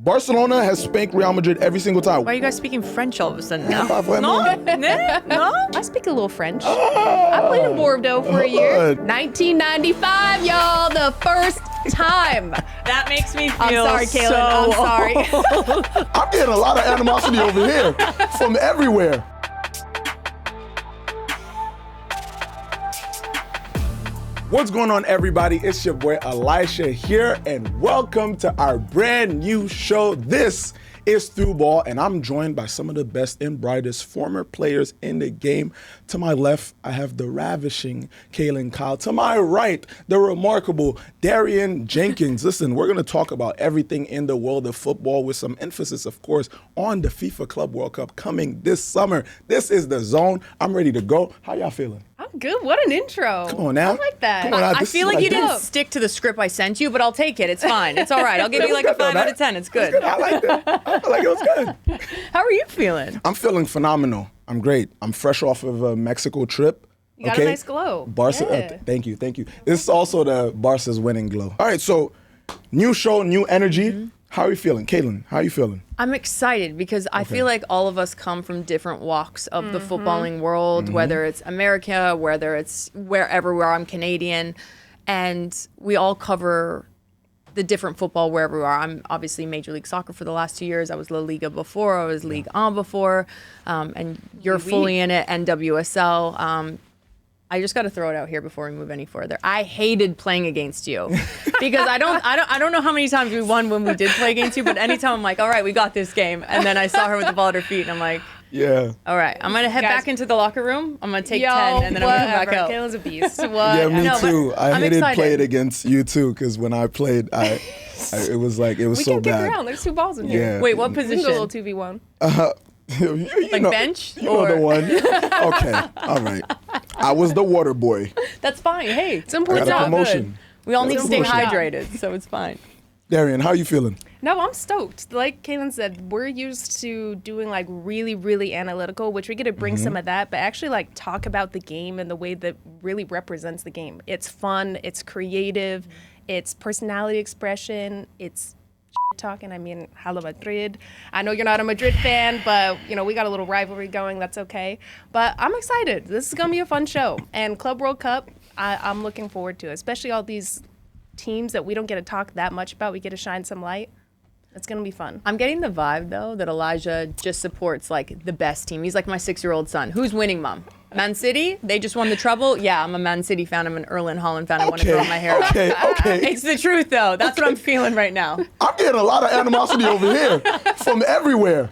Barcelona has spanked Real Madrid every single time. Why are you guys speaking French all of a sudden now? No? No? I speak a little French. I played in Bordeaux for a year. 1995, y'all, the first time. That makes me feel I'm sorry, Kaylin. I'm sorry. I'm getting a lot of animosity over here from everywhere. What's going on, everybody? It's your boy Elisha here, and welcome to our brand new show. This is Through Ball, and I'm joined by some of the best and brightest former players in the game. To my left, I have the ravishing Kaylin Kyle. To my right, the remarkable Darian Jenkins. Listen, we're going to talk about everything in the world of football with some emphasis, of course, on the FIFA Club World Cup coming this summer. This is the zone. I'm ready to go. How y'all feeling? I'm good. What an intro. Come on now. I like that. Come on now. I feel like you didn't dope. stick to the script I sent you, but I'll take it. It's fine. It's all right. I'll give you like a 5 out of 10. It's good. I like that. I feel like it was good. How are you feeling? I'm feeling phenomenal. I'm great. I'm fresh off of a Mexico trip. You got a nice glow. Barca, Yeah. thank you. This is also the Barca's winning glow. All right, so new show, new energy. Mm-hmm. How are you feeling? Caitlin, how are you feeling? I'm excited because I feel like all of us come from different walks of the footballing world, whether it's America, whether it's wherever we are. I'm Canadian, and we all cover the different football wherever we are. I'm obviously Major League Soccer for the last 2 years. I was La Liga before. I was Ligue 1 before, and you're fully in it. NWSL. I just got to throw it out here before we move any further. I hated playing against you because I don't know how many times we won when we did play against you, but anytime I'm like, all right, we got this game, and then I saw her with the ball at her feet, and I'm like, Yeah. all right, I'm gonna head Guys- back into the locker room. I'm gonna take Yo, 10, and then I'm gonna come back whatever. out. Kaylin's a beast. What? Yeah, me No, but too. I I'm hated excited. playing against you too, because when I played, it was We so can kick bad. around. There's 2 balls in here. Yeah. Wait, what We can position? go a little 2v1. You Like know, bench You know or- the one. Okay, all right. I was the water boy. That's fine. Hey, It's I important. got a all promotion. good. We all need to stay Promotion. hydrated, so it's fine. Darian, how are you feeling? No, I'm stoked. Like Kaylin said, we're used to doing like really, really analytical, which we get to bring some of that, but actually like talk about the game and the way that really represents the game. It's fun, it's creative, it's personality expression, it's talking. I mean, Hala Madrid. I know you're not a Madrid fan, but you know, we got a little rivalry going. That's okay. But I'm excited. This is gonna be a fun show. And Club World Cup, I'm looking forward to it, especially all these teams that we don't get to talk that much about. We get to shine some light. It's gonna be fun. I'm getting the vibe though that Elijah just supports like the best team. He's like my 6-year-old son. Who's winning, Mom? Man City? They just won the treble? Yeah, I'm a Man City fan. I'm an Erling Haaland fan. I want to grow my hair out. Okay. It's the truth though. That's what I'm feeling right now. I'm getting a lot of animosity over here from everywhere.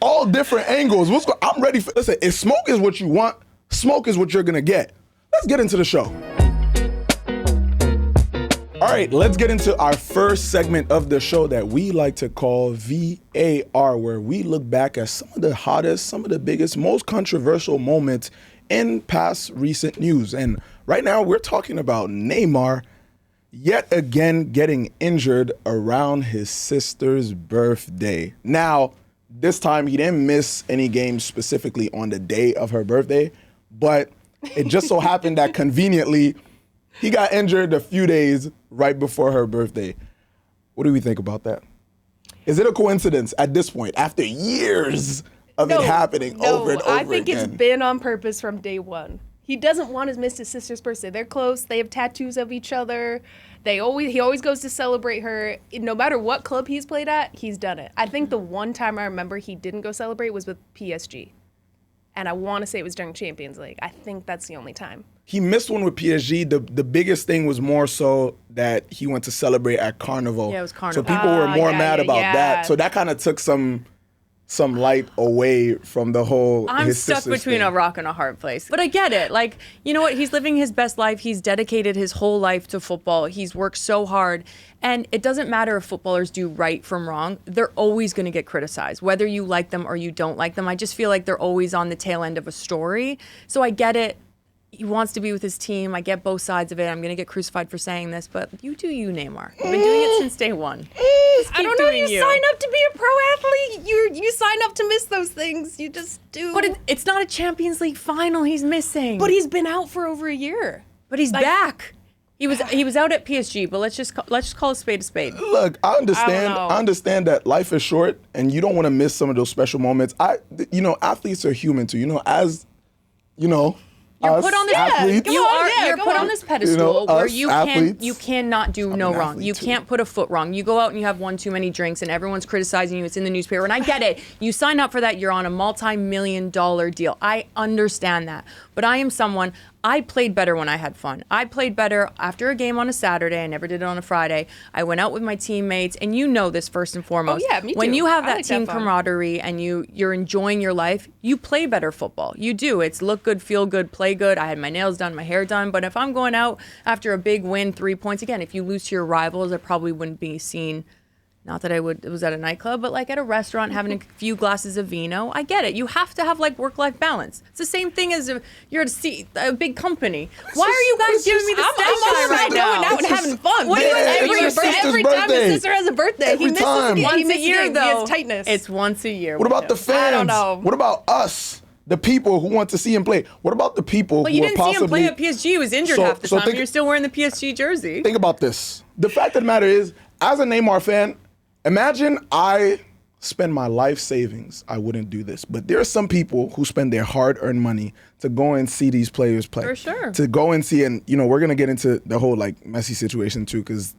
All different angles. I'm ready for, listen, if smoke is what you want, smoke is what you're gonna get. Let's get into the show. All right, let's get into our first segment of the show that we like to call VAR, where we look back at some of the hottest, some of the biggest, most controversial moments in past recent news. And right now we're talking about Neymar yet again getting injured around his sister's birthday. Now, this time he didn't miss any games specifically on the day of her birthday, but it just so happened that conveniently he got injured a few days right before her birthday. What do we think about that? Is it a coincidence at this point, after years of it happening over and over I think again? it's been on purpose from day one. He doesn't want to miss his sister's birthday. They're close. They have tattoos of each other. He always goes to celebrate her. No matter what club he's played at, he's done it. I think the one time I remember he didn't go celebrate was with PSG. And I want to say it was during Champions League. I think that's the only time. He missed one with PSG. The biggest thing was more so that he went to celebrate at Carnival. Yeah, it was Carnival. So people were more mad about yeah. that. So that kind of took some light away from the whole I'm his stuck sister's between thing. a rock and a hard place. But I get it. Like, you know what? He's living his best life. He's dedicated his whole life to football. He's worked so hard. And it doesn't matter if footballers do right from wrong. They're always going to get criticized, whether you like them or you don't like them. I just feel like they're always on the tail end of a story. So I get it. He wants to be with his team. I get both sides of it. I'm going to get crucified for saying this, but you do you, Neymar. You've been doing it since day one. I don't know. doing You you. sign up to be a pro athlete. You sign up to miss those things. You just do. But it's not a Champions League final he's missing. But he's been out for over a year. But he's back. He was out at PSG, but let's just call a spade a spade. Look, I understand. know. I understand that life is short, and you don't want to miss some of those special moments. Athletes are human too. You're put on this. athletes. You're put on this pedestal where us you athletes. cannot do no an wrong. athlete You too. can't put a foot wrong. You go out and you have one too many drinks, and everyone's criticizing you. It's in the newspaper, and I get it. You sign up for that. You're on a multi-million-dollar deal. I understand that, but I am someone. I played better when I had fun. I played better after a game on a Saturday. I never did it on a Friday. I went out with my teammates, and you know this first and foremost. Oh, yeah, me When too. you have I that like to have team fun. camaraderie and you're enjoying your life, you play better football. You do. It's look good, feel good, play good. I had my nails done, my hair done. But if I'm going out after a big win, 3 points, again, if you lose to your rivals, I probably wouldn't be seen. Not that it was at a nightclub, but like at a restaurant having a few glasses of vino. I get it. You have to have like work-life balance. It's the same thing as if you're at a big company. Why are you guys giving me the I'm stink all eye about right going now? out and having fun. What do you it's your sister's every time birthday. his sister has a birthday, Every he misses time. a game. Once He a misses year, game. He though. has tightness. It's once a year. What about the fans? I don't know. What about us, the people who want to see him play? What about the people But who you are didn't see him possibly? play at PSG. He was injured half the time. think- You're still wearing the PSG jersey. Think about this. The fact of the matter is, as a Neymar fan, imagine I spend my life savings. I wouldn't do this. But there are some people who spend their hard-earned money to go and see these players play. For sure. To go and see, and we're going to get into the whole like Messi situation too, because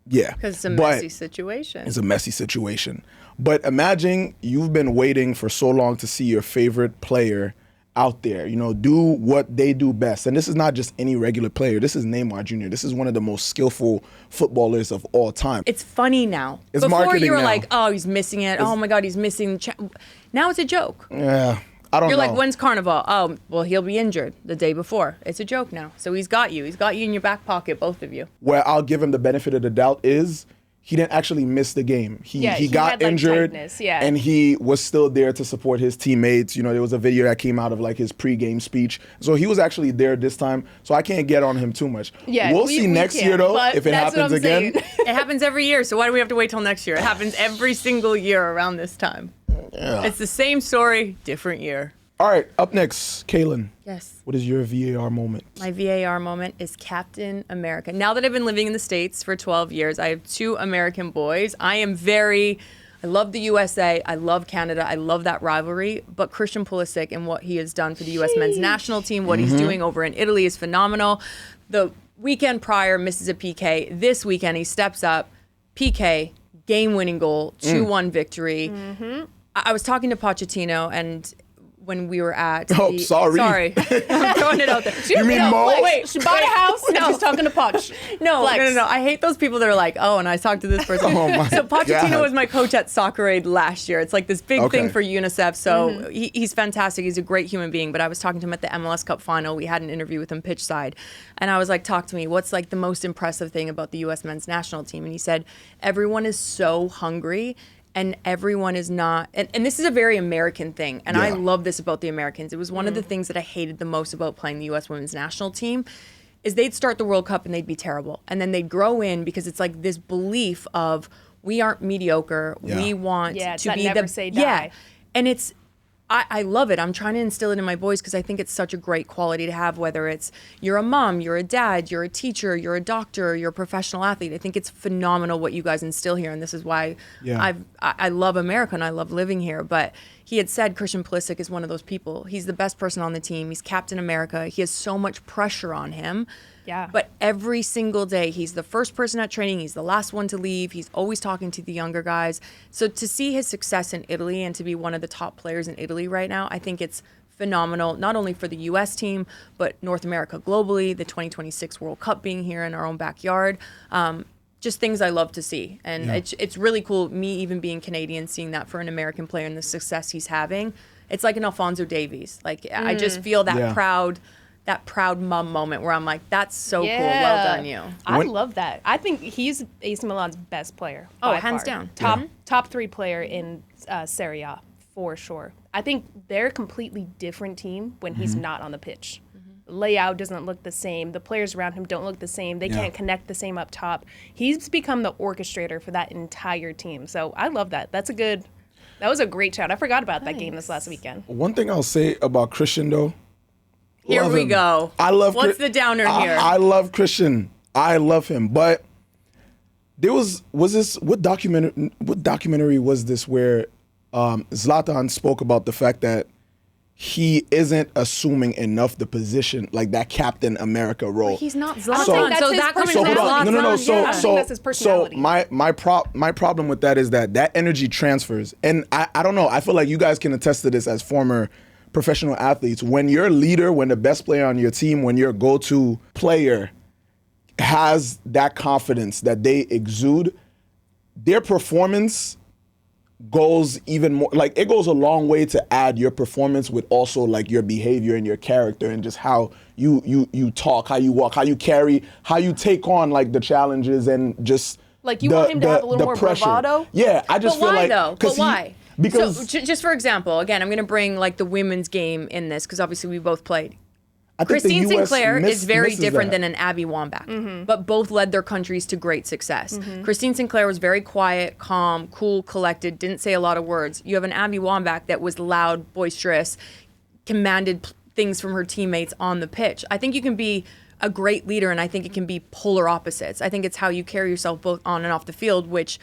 Because it's a But messy situation. it's a messy situation. But imagine you've been waiting for so long to see your favorite player out there, do what they do best. And this is not just any regular player. This is Neymar Jr. This is one of the most skillful footballers of all time. It's funny now. It's Before marketing you were now. like, oh, he's missing it. Oh my God, he's missing. Now it's a joke. Yeah, I don't You're know. like, when's Carnival? Oh, well, he'll be injured the day before. It's a joke now. So he's got you. He's got you in your back pocket, both of you. Where I'll give him the benefit of the doubt is he didn't actually miss the game. He he got had, like, injured, tightness, yeah. and he was still there to support his teammates. There was a video that came out of like his pregame speech. So he was actually there this time. So I can't get on him too much. Yeah, we'll we see next can't, year though but if it that's what happens I'm again. saying. It happens every year. So why do we have to wait till next year? It happens every single year around this time. Yeah. It's the same story, different year. All right, up next, Kaylin. Yes. What is your VAR moment? My VAR moment is Captain America. Now that I've been living in the States for 12 years, I have 2 American boys. I love the USA. I love Canada. I love that rivalry. But Christian Pulisic and what he has done for the U.S. men's national team, what he's doing over in Italy is phenomenal. The weekend prior misses a PK. This weekend he steps up, PK, game-winning goal, 2-1 victory. I was talking to Pochettino and when we were at Oh, sorry. I'm throwing it out there. You mean Mo? Wait, she bought a house and she's talking to Poch. No, Flex. no. I hate those people that are like, oh, and I talked to this person. Oh my So Pochettino God. was my coach at Soccer Aid last year. It's like this big Okay. thing for UNICEF. So he's fantastic. He's a great human being. But I was talking to him at the MLS Cup final. We had an interview with him pitch side. And I was like, talk to me. What's like the most impressive thing about the U.S. men's national team? And he said, everyone is so hungry. And everyone is not, and this is a very American thing. And I Yeah. love this about the Americans. It was one of the things that I hated the most about playing the U.S. women's national team is they'd start the World Cup and they'd be terrible. And then they'd grow in because it's like this belief of we aren't mediocre. Yeah. We want Yeah, it's to that be never the say Yeah. die. And it's I love it. I'm trying to instill it in my boys because I think it's such a great quality to have, whether it's you're a mom, you're a dad, you're a teacher, you're a doctor, you're a professional athlete. I think it's phenomenal what you guys instill here. And this is why Yeah. I love America and I love living here. But he had said Christian Pulisic is one of those people. He's the best person on the team. He's Captain America. He has so much pressure on him. Yeah. But every single day, he's the first person at training. He's the last one to leave. He's always talking to the younger guys. So to see his success in Italy and to be one of the top players in Italy right now, I think it's phenomenal, not only for the U.S. team, but North America globally, the 2026 World Cup being here in our own backyard. Just things I love to see. And it's really cool, me even being Canadian, seeing that for an American player and the success he's having. It's like an Alphonso Davies. Like, I just feel that Yeah. proud mom moment where I'm like, that's so cool. Well done, you. I When- love that. I think he's AC Milan's best player. Oh, by hands far. down. Top 3 player in Serie A for sure. I think they're a completely different team when he's not on the pitch. Layout doesn't look the same. The players around him don't look the same. They Yeah. can't connect the same up top. He's become the orchestrator for that entire team. So I love that. That was a great shout. I forgot about that game this last weekend. One thing I'll say about Christian though. Here love we him. go. I love What's the downer here? I love Christian. I love him, but there was this what documentary was this where Zlatan spoke about the fact that he isn't assuming enough the position, like that Captain America role. But he's not I Zlatan. don't think that's So his that comes So from hold on. No. I don't think that's his personality. My problem with that is that energy transfers, and I don't know. I feel like you guys can attest to this as former professional athletes. When your leader, when the best player on your team, when your go-to player has that confidence that they exude, their performance goes even more, like it goes a long way to add your performance with also like your behavior and your character and just how you talk, how you walk, how you carry, how you take on like the challenges and just Like, you want him to have a little more pressure. bravado? Yeah, I just But feel why like though? But why? Because so, just for example, again, I'm going to bring like the women's game in this because obviously we both played. I think the Christine US Sinclair is very misses different that. than an Abby Wambach, but both led their countries to great success. Christine Sinclair was very quiet, calm, cool, collected, didn't say a lot of words. You have an Abby Wambach that was loud, boisterous, commanded things from her teammates on the pitch. I think you can be a great leader, and I think it can be polar opposites. I think it's how you carry yourself both on and off the field, which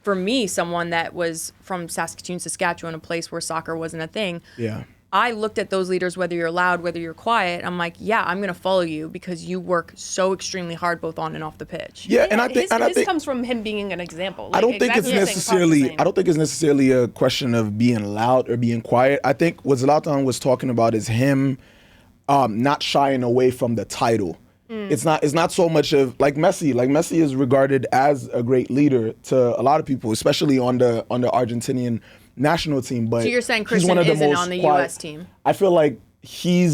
for me, someone that was from Saskatoon, Saskatchewan, a place where soccer wasn't a thing, Yeah. I looked at those leaders, whether you're loud, whether you're quiet. I'm like, yeah, I'm going to follow you because you work so extremely hard both on and off the pitch. Yeah, and I think his comes from him being an example. I Like, don't think it's exactly the same, probably the necessarily. same. I don't think it's necessarily a question of being loud or being quiet. I think what Zlatan was talking about is him not shying away from the title. It's not so much of like Messi. Like Messi is regarded as a great leader to a lot of people, especially on the Argentinian national team. But So you're saying he's Christian one of the isn't most on the quiet- U.S. team? I feel like he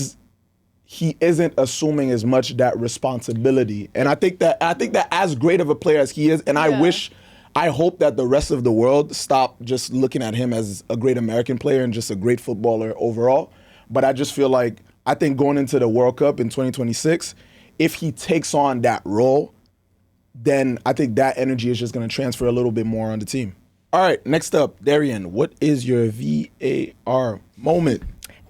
isn't assuming as much that responsibility, and I think that as great of a player as he is, and I hope that the rest of the world stop just looking at him as a great American player and just a great footballer overall. But I just feel like I think going into the World Cup in 2026, if he takes on that role, then I think that energy is just going to transfer a little bit more on the team. All right, next up, Darian, what is your VAR moment?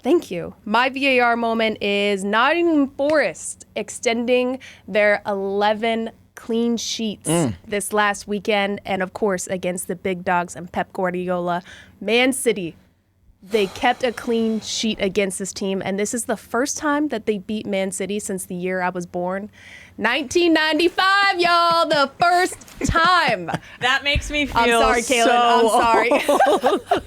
Thank you. My VAR moment is Nottingham Forest extending their 11 clean sheets this last weekend, and of course against the big dogs and Pep Guardiola. Man City, they kept a clean sheet against this team, and this is the first time that they beat Man City since the year I was born. 1995, y'all, the first time. That makes me feel I'm sorry, Kaylin. I'm sorry.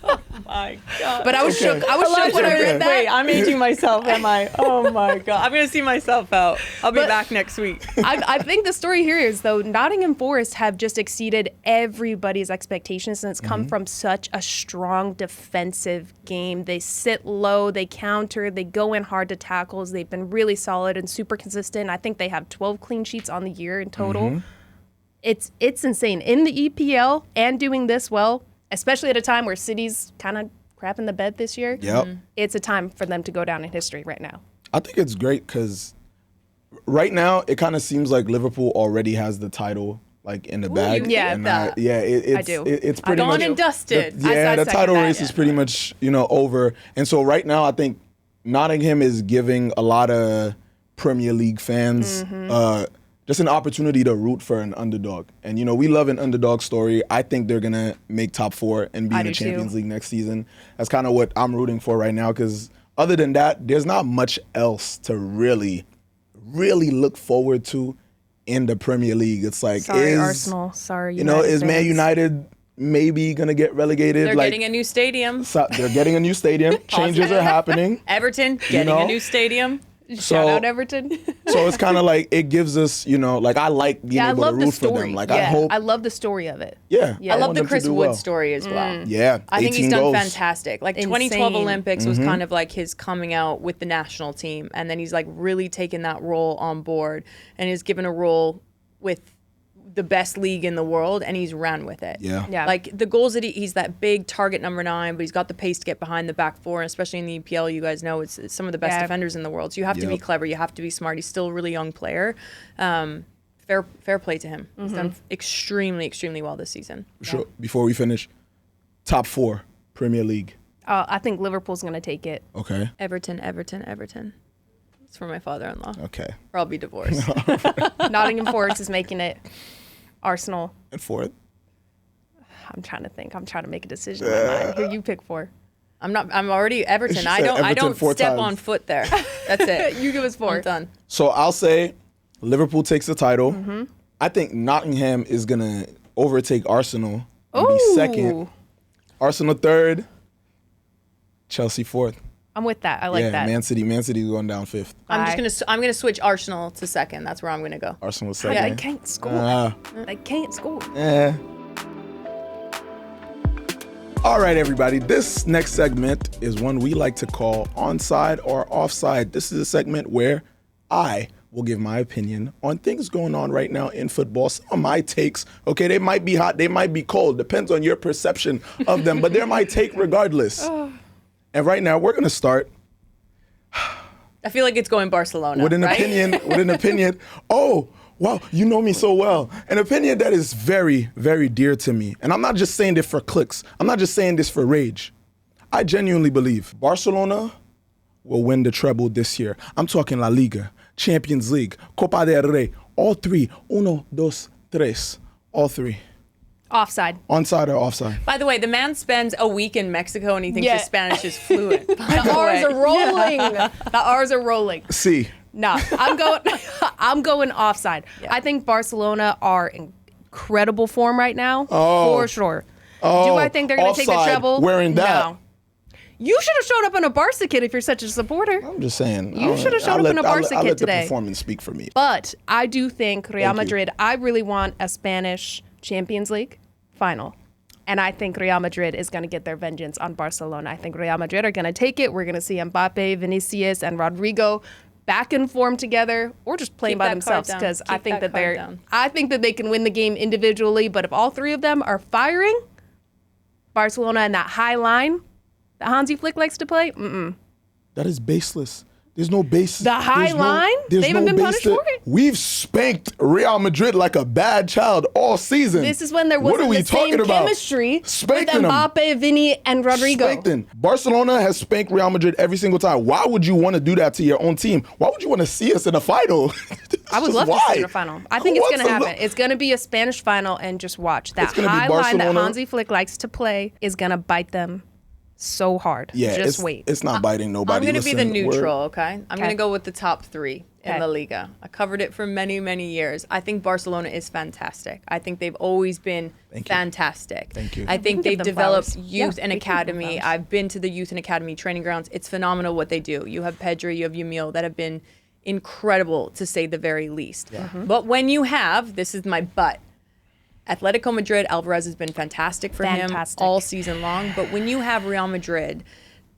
Oh my God. But I was shook. I was shook when I read that. Wait, I'm aging myself, am I? Oh my God. I'm going to see myself out. I'll be back next week. I think the story here is, though, Nottingham Forest have just exceeded everybody's expectations, and it's come from such a strong defensive game. They sit low, they counter, they go in hard to tackles. They've been really solid and super consistent. I think they have 12 clean sheets on the year in total. It's insane. In the EPL and doing this well, especially at a time where City's kind of crapping the bed this year, Yep. it's a time for them to go down in history right now. I think it's great because right now it kind of seems like Liverpool already has the title like in the bag. yeah, and that. it's I do. It's pretty Gone much and dusted. The, I the second title that, race yeah. is pretty much over, and so right now I think Nottingham is giving a lot of Premier League fans just an opportunity to root for an underdog, and we love an underdog story. I think they're gonna make top 4 and be I in the do Champions too. League next season. That's kind of what I'm rooting for right now because other than that, there's not much else to really look forward to in the Premier League. It's like, Sorry, Arsenal. Sorry, is United Man fans. United maybe gonna get relegated? They're like, getting a new stadium. they're getting a new stadium. Changes are happening. Everton getting know? a new stadium. Shout out Everton. So it's kind of like it gives us, like I like being I able love to the root for story. them. Like yeah, I hope, I love the story of it. yeah, Yeah. I love want the them to Chris do Wood well. story as well. Yeah, I think he's 18 done goals. fantastic. Like 2012 Insane. Olympics was kind of like his coming out with the national team, and then he's like really taken that role on board and is given a role with the best league in the world, and he's ran with it. Yeah. Yeah. Like the goals that he's that big target number 9, but he's got the pace to get behind the back 4, and especially in the EPL, you guys know it's some of the best Yeah. defenders in the world. So you have to be Yep. clever, you have to be smart. He's still a really young player. Fair play to him. He's done extremely, extremely well this season. Sure. Before we finish, top 4 Premier League. I think Liverpool's going to take it. Okay. Everton. It's for my father-in-law. Okay. Or I'll be divorced. Nottingham Forest is making it. Arsenal. And fourth. I'm trying to think. I'm trying to make a decision in my mind. Who you pick for? I'm already Everton. She I said don't Everton 4 step times. on foot there. That's it. You give us 4. I'm done. So I'll say Liverpool takes the title. Mm-hmm. I think Nottingham is going to overtake Arsenal and be second. Arsenal third. Chelsea fourth. I'm with that. I like Yeah, that. Man City going down fifth. I'm gonna switch Arsenal to second. That's where I'm gonna go. Arsenal They second. can't score. They can't score. All right, everybody. This next segment is one we like to call Onside or Offside. This is a segment where I will give my opinion on things going on right now in football. Some of my takes, okay, they might be hot, they might be cold. Depends on your perception of them, but they're my take regardless. And right now, we're going to start I feel like it's going Barcelona. with an right? opinion. Oh, wow, you know me so well. An opinion that is very, very dear to me. And I'm not just saying this for clicks. I'm not just saying this for rage. I genuinely believe Barcelona will win the treble this year. I'm talking La Liga, Champions League, Copa del Rey, all three. Uno, dos, tres. All three. Offside. Onside or offside? By the way, the man spends a week in Mexico and he thinks Yeah. his Spanish is fluent. The R's are rolling. The R's are rolling. See. Nah, I'm going offside. Yeah. I think Barcelona are in incredible form right now, for sure. Do I think they're going to take the offside, treble? wearing that. No. You should have showed up in a Barca kit if you're such a supporter. I'm just saying. You should have showed up in a Barca I'll kit let the today. performance speak for me. But I do think Real Thank you. Madrid, I really want a Spanish Champions League final. And I think Real Madrid is going to get their vengeance on Barcelona. I think Real Madrid are going to take it. We're going to see Mbappe, Vinicius, and Rodrigo back in form together or just playing Keep by that card themselves down. because I Keep think that that card down. I think that they can win the game individually, but if all three of them are firing, Barcelona and that high line that Hansi Flick likes to play, That is baseless. There's no basis. The high line? They haven't been punished for it? We've spanked Real Madrid like a bad child all season. this is when there What wasn't are we the same talking about? chemistry Spanking with them. Mbappe, Vinny, and Rodrigo. Spanked them. Barcelona has spanked Real Madrid every single time. Why would you want to do that to your own team? Why would you want to see us in a final? I would Just love to why? see the final. I think Who it's going to wants happen. It's going to be a Spanish final, and just watch. That It's gonna be high line that Barcelona. Hansi Flick likes to play is going to bite them so hard. Yeah, just it's, wait. It's not biting nobody. I'm going to be the Listen, we're- neutral, okay? I'm going to Okay. go with the top 3 in Okay. La Liga. I covered it for many, many years. I think Barcelona is fantastic. I think they've always been Thank you. fantastic. Thank you. I think give they've them developed flowers. youth Yeah, and we can give them academy. flowers. I've been to the youth and academy training grounds. It's phenomenal what they do. You have Pedri, you have Yamil that have been incredible to say the very least. But when you have, this is my but, Atletico Madrid, Alvarez has been fantastic for Fantastic. him all season long. But when you have Real Madrid,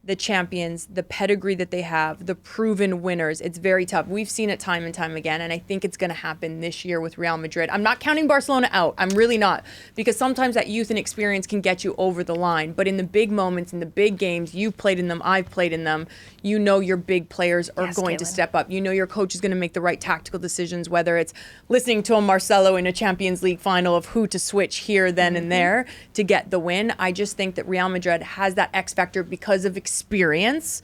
the champions, the pedigree that they have, the proven winners, it's very tough. We've seen it time and time again, and I think it's going to happen this year with Real Madrid. I'm not counting Barcelona out. I'm really not, because sometimes that youth and experience can get you over the line. But in the big moments, in the big games, you've played in them, I've played in them, you know your big players are Yes, going to Caitlin. step up. You know your coach is going to make the right tactical decisions, whether it's listening to a Marcelo in a Champions League final of who to switch here, then, and there to get the win. I just think that Real Madrid has that X factor because of experience.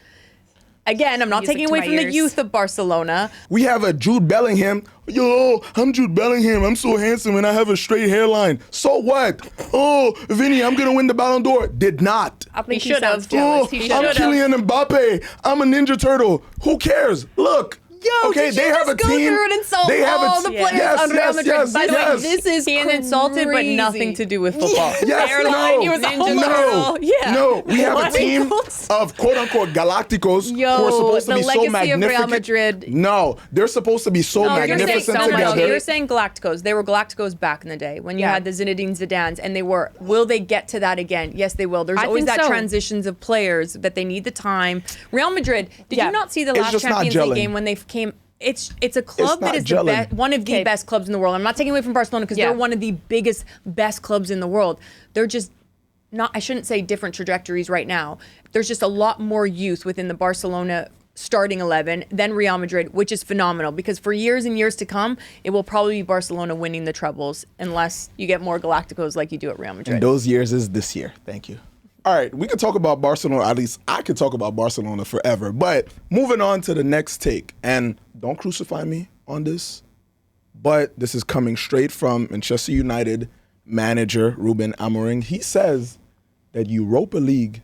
Again, I'm not Music taking to away my from the ears. youth of Barcelona. We have a Jude Bellingham. Yo, I'm Jude Bellingham. I'm so handsome and I have a straight hairline. So what? Oh, Vinny, I'm going to win the Ballon d'Or. Did not. I think He he should've. sounds jealous. Oh, He I'm should've. Kylian Mbappe. I'm a Ninja Turtle. Who cares? Look. Yo, okay, did they you have just a go team. through and insult they have all a the t- players yes, on Real yes, Madrid? yes, By the way, yes. this is He is insulted, but crazy. nothing to do with football. Yes, Hairline, no, he was a no, Ninja Turtle. Yeah. no. We have a What? team of quote-unquote Galacticos who are Yo, supposed to the be so legacy of Real magnificent. Madrid. No, they're supposed to be so No, you're saying, magnificent so much. together. you're saying Galacticos. They were Galacticos back in the day when you Yeah. had the Zinedine Zidans, and they were. Will they get to that again? Yes, they will. There's I always think that so. transitions of players that they need the time. Real Madrid. Did Yeah. you not see the It's last just not Champions League gelling. game when they came? It's a club not that is the gelling. one of the Okay. best clubs in the world. I'm not taking away from Barcelona because Yeah. they're one of the biggest, best clubs in the world. They're just not. I shouldn't say different trajectories right now. There's just a lot more youth within the Barcelona starting 11 than Real Madrid, which is phenomenal because for years and years to come, it will probably be Barcelona winning the trebles unless you get more Galacticos like you do at Real Madrid. And those years is this year. Thank you. All right, we could talk about Barcelona. At least I could talk about Barcelona forever. But moving on to the next take, and don't crucify me on this, but this is coming straight from Manchester United manager Ruben Amorim. He says that Europa League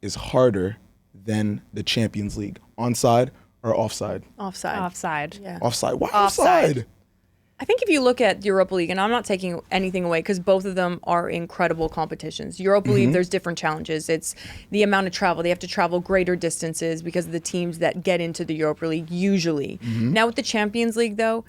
is harder than the Champions League. Onside or offside? Offside. Offside. Yeah. Offside. Why Offside. offside? I think if you look at Europa League, and I'm not taking anything away because both of them are incredible competitions. Europa League, there's different challenges. It's the amount of travel. They have to travel greater distances because of the teams that get into the Europa League usually. Now with the Champions League, though,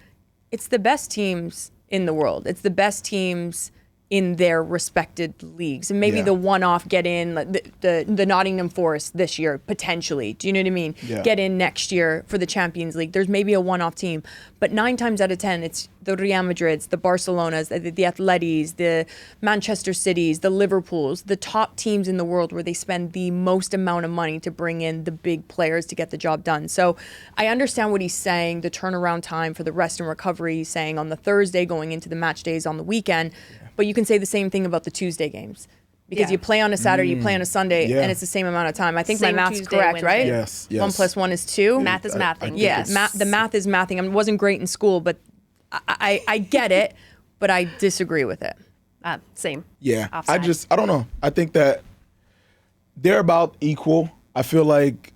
it's the best teams in the world. It's the best teams in their respected leagues, and maybe Yeah. the one-off get in, like the Nottingham Forest this year potentially. Do you know what I mean? Yeah. Get in next year for the Champions League. There's maybe a one-off team, but 9 times out of 10, it's the Real Madrids, the Barcelonas, the Atletis, the Manchester Cities, the Liverpools, the top teams in the world where they spend the most amount of money to bring in the big players to get the job done. So I understand what he's saying. The turnaround time for the rest and recovery, he's saying on the Thursday going into the match days on the weekend. But you can say the same thing about the Tuesday games because Yeah. you play on a Saturday, you play on a Sunday, Yeah. and it's the same amount of time. I think Same my math's Tuesday, correct, Wednesday. right? Yes, yes. 1 + 1 is 2. Math is mathing. think Yeah, it's- the math is mathing. I wasn't great in school, but I get it, but I disagree with it. Same. Yeah, Offside. I don't know. I think that they're about equal. I feel like,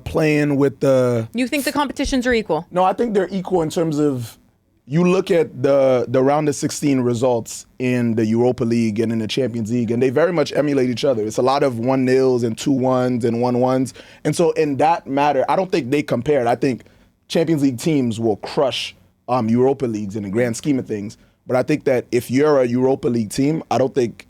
playing with the... You think the competitions are equal? No, I think they're equal in terms of you look at the round of 16 results in the Europa League and in the Champions League, and they very much emulate each other. It's a lot of 1-0s and 2-1s and 1-1s. And so in that matter, I don't think they compared. I think Champions League teams will crush Europa Leagues in the grand scheme of things. But I think that if you're a Europa League team, I don't think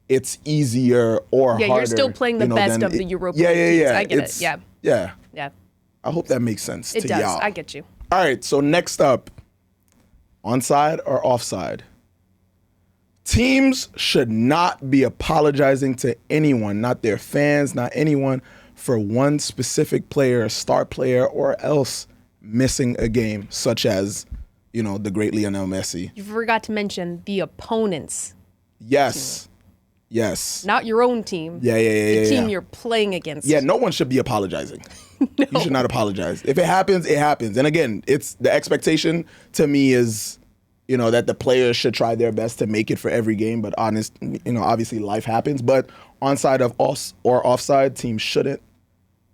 it's easier or harder. Yeah, you're still playing the best than of the Europa yeah, League yeah, teams. yeah. I get it. It's- Yeah. Yeah. Yeah. I hope that makes sense It to does. y'all. I get you. All right, so next up, onside or offside? Teams should not be apologizing to anyone, not their fans, not anyone, for one specific player, a star player, or else missing a game, such as, the great Lionel Messi. You forgot to mention the opponents, Yes. Yes. not your own team. Yeah. The team yeah. you're playing against. Yeah, no one should be apologizing. You should not apologize. If it happens, it happens. And again, it's the expectation to me is, that the players should try their best to make it for every game. But obviously life happens. But onside of us or offside, teams shouldn't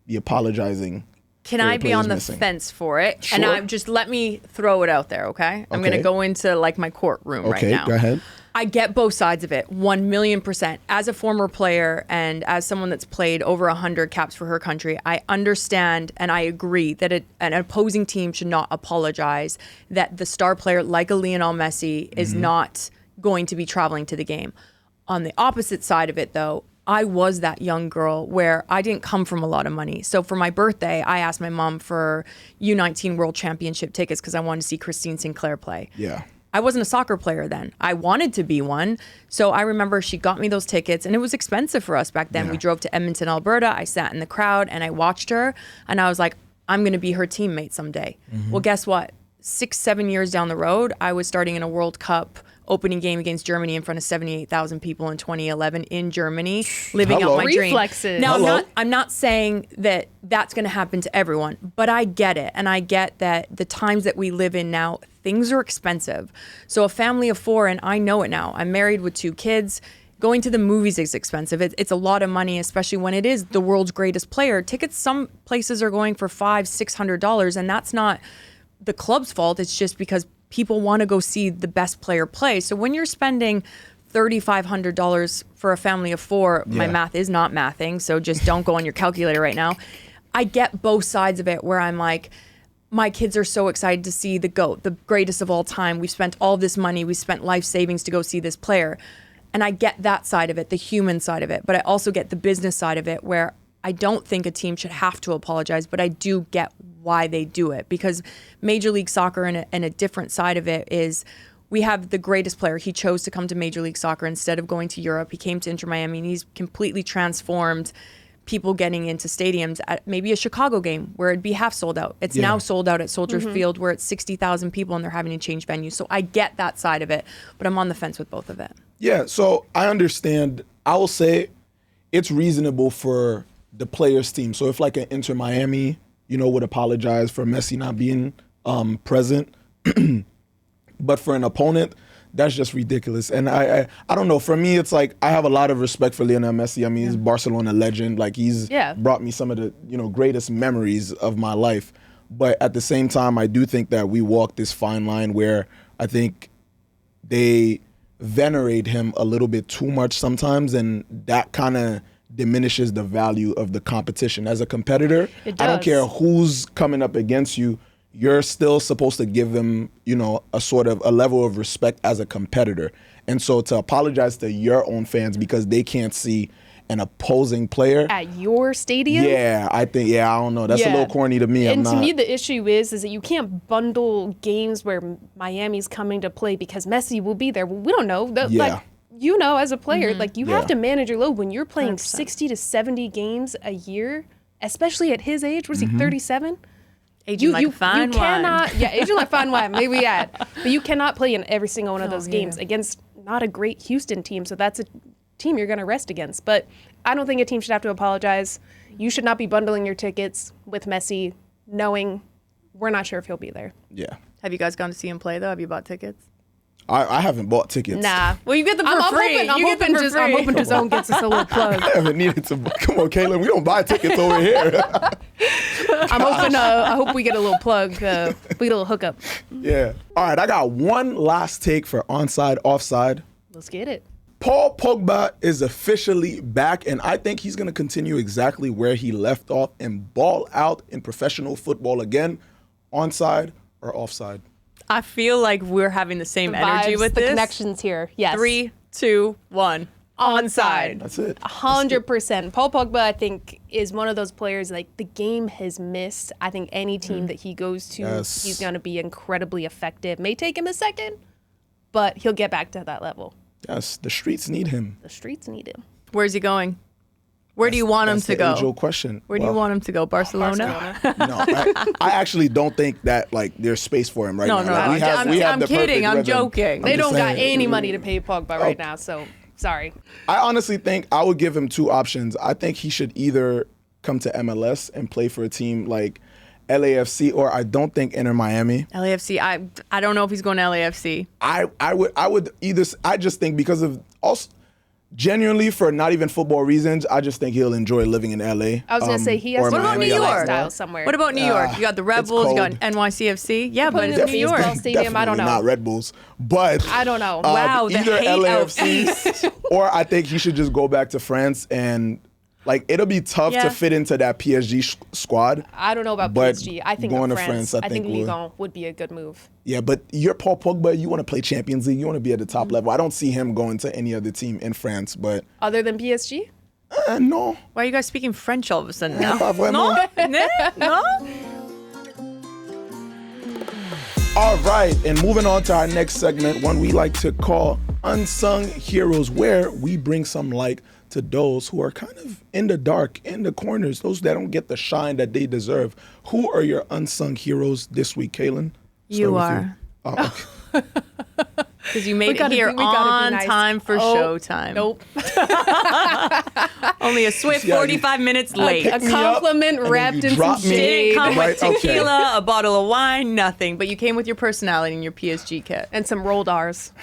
be apologizing. Can for I be on the players missing. fence for it? Sure. And I'm just let me throw it out there, okay? I'm going to Okay. go into like my courtroom right Okay, now. go ahead. I get both sides of it, 1,000,000%. As a former player and as someone that's played over 100 caps for her country, I understand and I agree that an opposing team should not apologize that the star player like a Lionel Messi is not going to be traveling to the game. On the opposite side of it, though, I was that young girl where I didn't come from a lot of money. So for my birthday, I asked my mom for U19 World Championship tickets because I wanted to see Christine Sinclair play. Yeah. I wasn't a soccer player then. I wanted to be one. So I remember she got me those tickets and it was expensive for us back then. Yeah. We drove to Edmonton, Alberta. I sat in the crowd and I watched her and I was like, I'm going to be her teammate someday. Well, guess what? 6-7 years down the road, I was starting in a World Cup opening game against Germany in front of 78,000 people in 2011 in Germany, living Hello. out my dream. Reflexes. Now, Hello. I'm not saying that that's going to happen to everyone, but I get it. And I get that the times that we live in now, things are expensive. So a family of 4, and I know it now, I'm married with 2 kids. Going to the movies is expensive. It's a lot of money, especially when it is the world's greatest player. Tickets, some places are going for $500-$600, and that's not the club's fault. It's just because people want to go see the best player play. So when you're spending $3,500 for a family of 4, my Yeah. math is not mathing, so just don't go on your calculator right now. I get both sides of it where I'm like, my kids are so excited to see the GOAT, the greatest of all time. We've spent all this money. We spent life savings to go see this player. And I get that side of it, the human side of it. But I also get the business side of it where I don't think a team should have to apologize, but I do get why they do it. Because Major League Soccer and a different side of it is we have the greatest player. He chose to come to Major League Soccer instead of going to Europe. He came to Inter Miami and he's completely transformed people getting into stadiums at maybe a Chicago game where it'd be half sold out. It's now sold out at Soldier Field where it's 60,000 people and they're having to change venues. So I get that side of it, but I'm on the fence with both of it. Yeah, so I understand I will say it's reasonable for the players' team. So if like an Inter Miami, would apologize for Messi not being present, but for an opponent, that's just ridiculous. And I don't know. For me, it's like I have a lot of respect for Lionel Messi. I mean, he's a Barcelona legend. Like he's brought me some of the greatest memories of my life. But at the same time, I do think that we walk this fine line where I think they venerate him a little bit too much sometimes, and that kind of diminishes the value of the competition. As a competitor, I don't care who's coming up against you, you're still supposed to give them, a sort of a level of respect as a competitor. And so to apologize to your own fans because they can't see an opposing player at your stadium. I don't know. That's a little corny to me. And to me, the issue is that you can't bundle games where Miami's coming to play because Messi will be there. Well, we don't know. As a player, you have to manage your load when you're playing 60 to 70 games a year, especially at his age. Was he 37? Aging like fine wine. Aging like fine wine. Maybe but you cannot play in every single one of those games against not a great Houston team. So that's a team you're going to rest against. But I don't think a team should have to apologize. You should not be bundling your tickets with Messi, knowing we're not sure if he'll be there. Yeah. Have you guys gone to see him play though? Have you bought tickets? I haven't bought tickets. Nah. Well, you get them for free. I'm hoping DAZN gets us a little plug. I haven't needed to. Come on, Kaylin. We don't buy tickets over here. I'm hoping. I hope we get a little plug. We get a little hookup. Yeah. All right. I got one last take for onside, offside. Let's get it. Paul Pogba is officially back, and I think he's going to continue exactly where he left off and ball out in professional football again, onside or offside. I feel like we're having the same energy with this. The connections here. Yes. 3, 2, 1. Onside. That's it. 100%. Paul Pogba, I think, is one of those players like the game has missed. I think any team that he goes to, he's going to be incredibly effective. May take him a second, but he'll get back to that level. Yes, the streets need him. The streets need him. Where's he going? Where do you want him to go? That's the age-old question. Where do you want him to go? Barcelona? No, I actually don't think that there's space for him right now. I'm kidding. I'm joking. They don't got any money to pay Pogba right now, so sorry. I honestly think I would give him two options. I think he should either come to MLS and play for a team like LAFC, or I don't think Inter Miami. LAFC. I don't know if he's going to LAFC. I would either. I just think because of also. Genuinely, for not even football reasons, I just think he'll enjoy living in LA. I was going to say, he has to live a lifestyle somewhere. What about New York? You got the Red Bulls, you got NYCFC. Yeah, but it's New York. Stadium, I don't know. Not Red Bulls, but I don't know. Wow, the either hate LAFC or I think he should just go back to France and it'll be tough to fit into that PSG squad. I don't know about PSG. I think going France, to France, I think Ligue would be a good move. Yeah, but you're Paul Pogba. You want to play Champions League. You want to be at the top level. I don't see him going to any other team in France. But other than PSG? No. Why are you guys speaking French all of a sudden now? No? All right, and moving on to our next segment, one we like to call Unsung Heroes, where we bring some light to those who are kind of in the dark, in the corners, those that don't get the shine that they deserve. Who are your unsung heroes this week, Kaylin? You are. Oh, okay. Because you made it here on time for showtime. Nope. Only a swift 45 minutes late. A compliment wrapped in some shade. Didn't come with tequila, a bottle of wine, nothing. But you came with your personality and your PSG kit. And some rolled R's.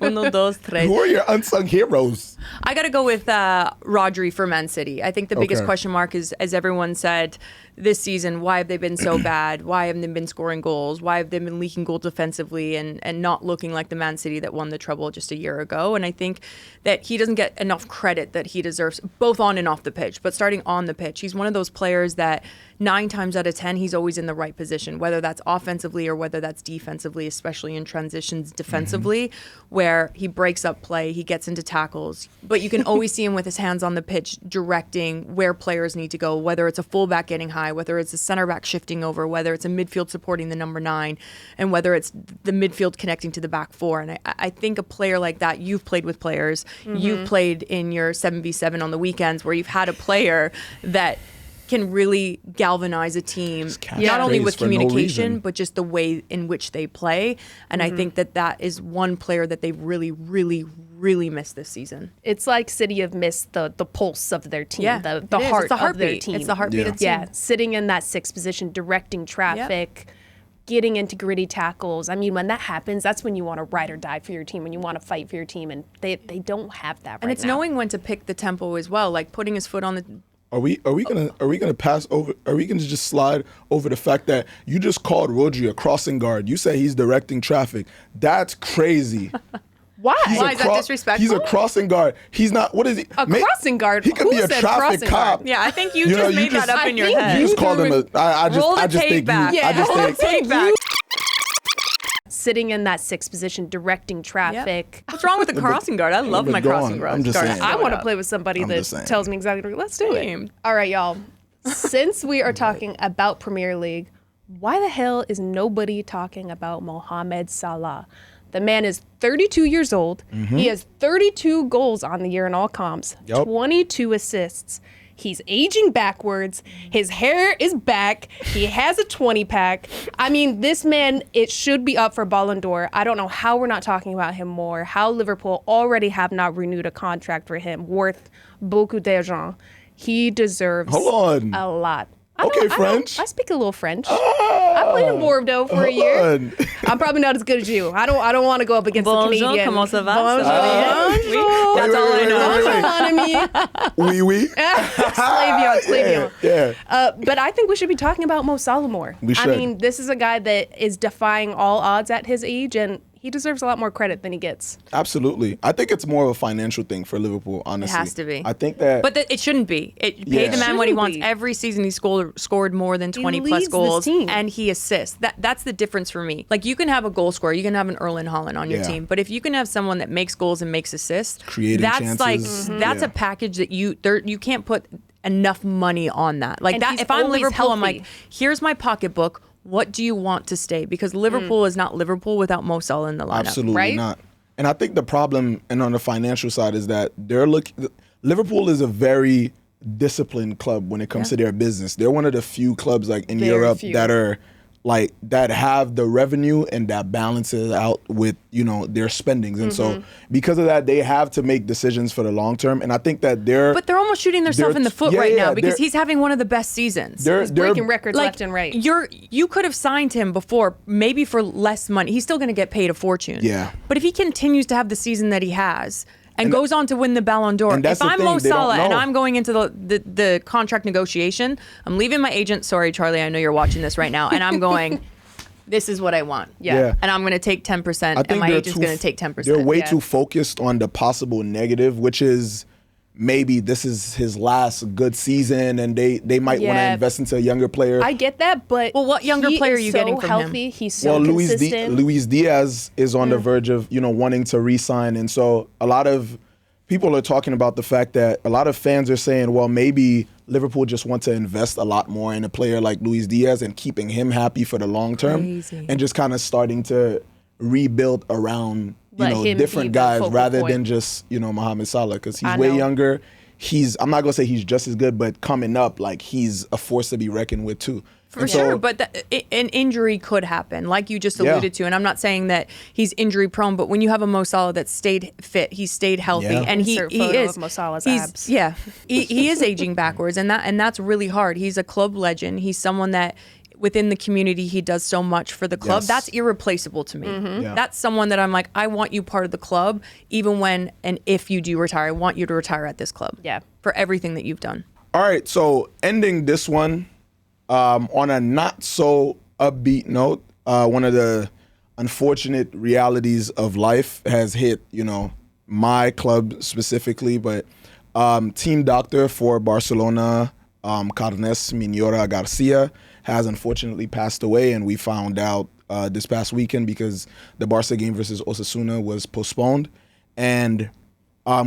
Uno, dos, tres. Who are your unsung heroes? I got to go with Rodri for Man City. I think the biggest question mark is, as everyone said, this season, why have they been so bad? Why haven't they been scoring goals? Why have they been leaking goals defensively and not looking like the Man City that won the treble just a year ago? And I think that he doesn't get enough credit that he deserves, both on and off the pitch. But starting on the pitch, he's one of those players that 9 times out of 10, he's always in the right position, whether that's offensively or whether that's defensively, especially in transitions defensively, where he breaks up play, he gets into tackles. But you can always see him with his hands on the pitch directing where players need to go, whether it's a fullback getting high, whether it's a center back shifting over, whether it's a midfield supporting the number 9, and whether it's the midfield connecting to the back 4. And I think a player like that, you've played with players, you've played in your 7v7 on the weekends where you've had a player that can really galvanize a team, catch not only phase with for no communication, reason. but just the way in which they play. And I think that is one player that they've really, really, really missed this season. It's like City have missed the pulse of their team, the it is. heart It's the of their heartbeat. team. It's the heartbeat of the Yeah, team. sitting in that sixth position, directing traffic, getting into gritty tackles. I mean, when that happens, that's when you want to ride or die for your team, when you want to fight for your team, and they don't have that right now. And it's knowing when to pick the tempo as well, like putting his foot on the. Are we gonna pass over? Are we gonna just slide over the fact that you just called Rodri a crossing guard? You say he's directing traffic. That's crazy. Why? Why is that disrespectful? He's a crossing guard. He's not. What is he? Crossing guard? He could Who be a said traffic crossing cop. guard? Yeah, I think you You know, just you made just- that up in your I think head. You just called him a. I Roll the just tape think back. you. I just Roll the think. tape back. Sitting in that sixth position, directing traffic. What's wrong with the crossing guard? I love but my go crossing on. guard. I'm just saying. I want to play with somebody I'm that just saying. tells me exactly. Let's do Same. it. All right, y'all. Since we are talking about Premier League, why the hell is nobody talking about Mohamed Salah? The man is 32 years old. He has 32 goals on the year in all comps, Yep. 22 assists. He's aging backwards. His hair is back. He has a 20-pack. I mean, this man, it should be up for Ballon d'Or. I don't know how we're not talking about him more, how Liverpool already have not renewed a contract for him worth beaucoup d'argent. He deserves Hold on. a lot. Okay, French. I speak a little French. I played in Bordeaux for a year. on. I'm probably not as good as you. I don't want to go up against the Bonjour, Canadian. comment ça va? Bonjour. Oui, that's all I know. Bonjour, mon ami. Oui, oui. Slavion. Yeah. But I think we should be talking about Mo Salah more. We should. I mean, this is a guy that is defying all odds at his age, and he deserves a lot more credit than he gets. Absolutely. I think it's more of a financial thing for Liverpool, honestly. has to be. I think that. But it shouldn't be. Pay Yeah. the man what he Shouldn't wants. be. Every season he scored more than 20 plus leads this goals, team. and he assists. That's the difference for me. Like, you can have a goal scorer, you can have an Erling Haaland on your Yeah. team, but if you can have someone that makes goals and makes assists, Creating that's chances. like that's Yeah. a package that you can't put enough money on that. Like And that. he's If I'm always Liverpool, I'm healthy. like, here's my pocketbook. What do you want to stay? Because Liverpool is not Liverpool without Mo Salah in the lineup. Absolutely right? not. And I think the problem, and on the financial side, is that Liverpool is a very disciplined club when it comes to their business. They're one of the few clubs like in Very Europe few. that are like that have the revenue and that balances out with their spendings. And so because of that, they have to make decisions for the long term. And I think that But they're almost shooting themselves in the foot right now because they're- he's having one of the best seasons. He's breaking records Like, left and right. You could have signed him before, maybe for less money. He's still going to get paid a fortune. Yeah. But if he continues to have the season that he has and goes on to win the Ballon d'Or, and that's if the I'm thing, Mo they don't Salah and know. I'm going into the contract negotiation, I'm leaving my agent. Sorry, Charlie, I know you're watching this right now, and I'm going. This is what I want. Yeah. And I'm going to take 10%, and my agent's going to take 10%. They're way Yeah. too focused on the possible negative, which is maybe this is his last good season, and they might want to Yeah. invest into a younger player. I get that, but Well, what younger he player are is you so getting from him? healthy. He's so well, consistent. Luis Diaz is on the verge of wanting to re-sign, and so a lot of people are talking about the fact that a lot of fans are saying, well, maybe Liverpool just want to invest a lot more in a player like Luis Diaz and keeping him happy for the long term, Crazy. and just kind of starting to rebuild around Let him be different the guys focal rather point. than just Mohamed Salah, because he's I way know. younger. I'm not gonna say he's just as good, but coming up, like, he's a force to be reckoned with too. For And sure, so- but an injury could happen, like you just Yeah. alluded to. And I'm not saying that he's injury prone, but when you have a Mo Salah that stayed fit, he stayed healthy, Yeah. and he Insert photo is of Mo Salah's he's abs. yeah he is aging backwards, and that's really hard. He's a club legend. He's someone that within the community he does so much for the club. Yes. That's irreplaceable to me. Yeah. That's someone that I'm like, I want you part of the club, even when and if you do retire, I want you to retire at this club. Yeah. For everything that you've done. All right, so ending this one on a not so upbeat note, one of the unfortunate realities of life has hit, my club specifically, but team doctor for Barcelona, Carles Minora Garcia, has unfortunately passed away, and we found out this past weekend because the Barca game versus Osasuna was postponed. And